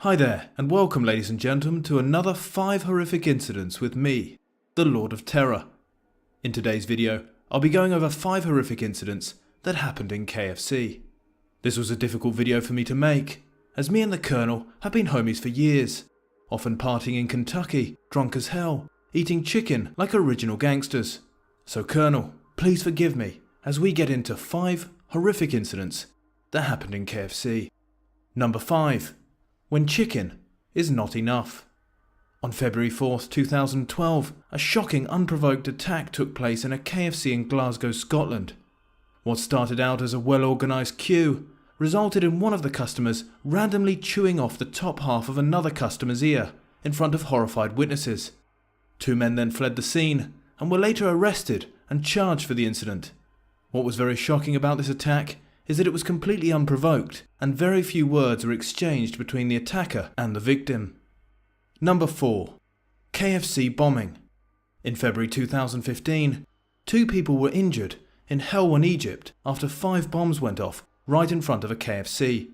Hi there, and welcome ladies and gentlemen to another 5 horrific incidents with me, the Lord of Terror. In today's video, I'll be going over 5 horrific incidents that happened in KFC. This was a difficult video for me to make, as me and the Colonel have been homies for years, often partying in Kentucky, drunk as hell, eating chicken like original gangsters. So Colonel, please forgive me as we get into 5 horrific incidents that happened in KFC. Number 5. When chicken is not enough. On February 4th, 2012, a shocking unprovoked attack took place in a KFC in Glasgow, Scotland. What started out as a well-organised queue resulted in one of the customers randomly chewing off the top half of another customer's ear in front of horrified witnesses. 2 men then fled the scene and were later arrested and charged for the incident. What was very shocking about this attack is that it was completely unprovoked and very few words were exchanged between the attacker and the victim. Number 4. KFC bombing. In February 2015, 2 people were injured in Helwan, Egypt after 5 bombs went off right in front of a KFC.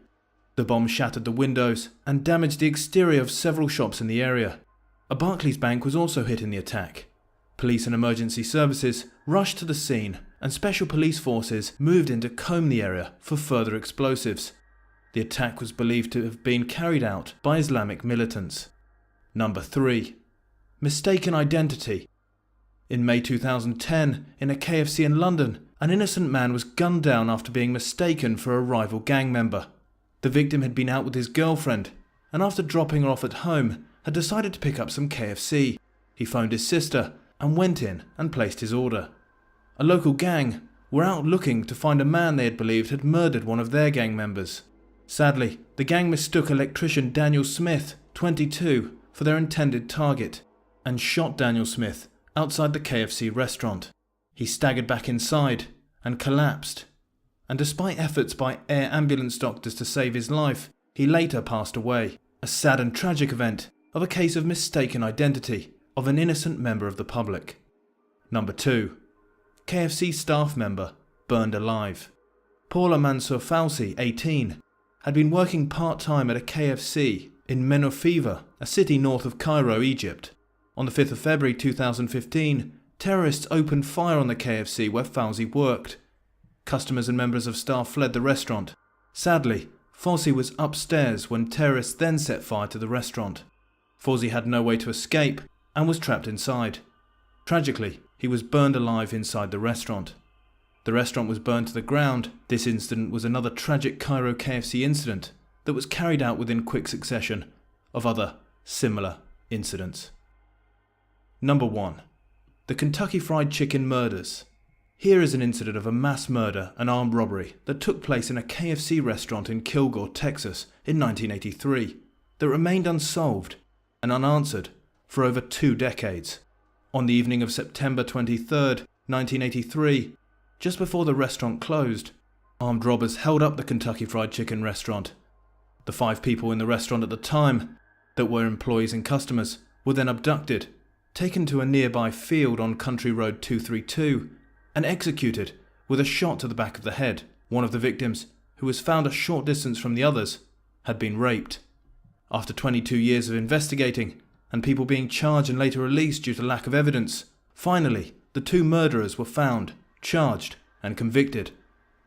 The bombs shattered the windows and damaged the exterior of several shops in the area. A Barclays bank was also hit in the attack. Police and emergency services rushed to the scene and special police forces moved in to comb the area for further explosives. The attack was believed to have been carried out by Islamic militants. Number 3. Mistaken identity. In May 2010, in a KFC in London, an innocent man was gunned down after being mistaken for a rival gang member. The victim had been out with his girlfriend and after dropping her off at home had decided to pick up some KFC. He phoned his sister and went in and placed his order. A local gang were out looking to find a man they had believed had murdered one of their gang members. Sadly, the gang mistook electrician Daniel Smith, 22, for their intended target and shot Daniel Smith outside the KFC restaurant. He staggered back inside and collapsed, and despite efforts by air ambulance doctors to save his life, he later passed away. A sad and tragic event of a case of mistaken identity of an innocent member of the public. Number 2. KFC staff member burned alive. Paula Mansour Fauci, 18, had been working part-time at a KFC in Menophiva, a city north of Cairo, Egypt. On the 5th of February 2015, terrorists opened fire on the KFC where Fauci worked. Customers and members of staff fled the restaurant. Sadly, Fauci was upstairs when terrorists then set fire to the restaurant. Fauci had no way to escape and was trapped inside. Tragically, he was burned alive inside the restaurant. The restaurant was burned to the ground. This incident was another tragic Cairo KFC incident that was carried out within quick succession of other similar incidents. Number 1. The Kentucky Fried Chicken murders. Here is an incident of a mass murder and armed robbery that took place in a KFC restaurant in Kilgore, Texas in 1983 that remained unsolved and unanswered for over 2 decades. On the evening of September 23rd, 1983, just before the restaurant closed, armed robbers held up the Kentucky Fried Chicken restaurant. The 5 people in the restaurant at the time that were employees and customers were then abducted, taken to a nearby field on Country Road 232 and executed with a shot to the back of the head. One of the victims, who was found a short distance from the others, had been raped. After 22 years of investigating and people being charged and later released due to lack of evidence, finally the 2 murderers were found, charged and convicted.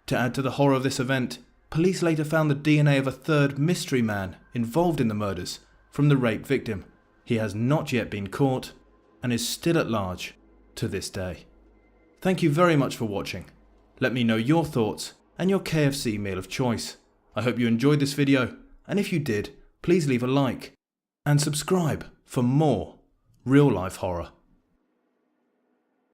To add to the horror of this event, police later found the DNA of a 3rd mystery man involved in the murders from the rape victim. He has not yet been caught and is still at large to this day. Thank you very much for watching. Let me know your thoughts and your KFC meal of choice. I hope you enjoyed this video, and if you did, please leave a like and subscribe for more real life horror.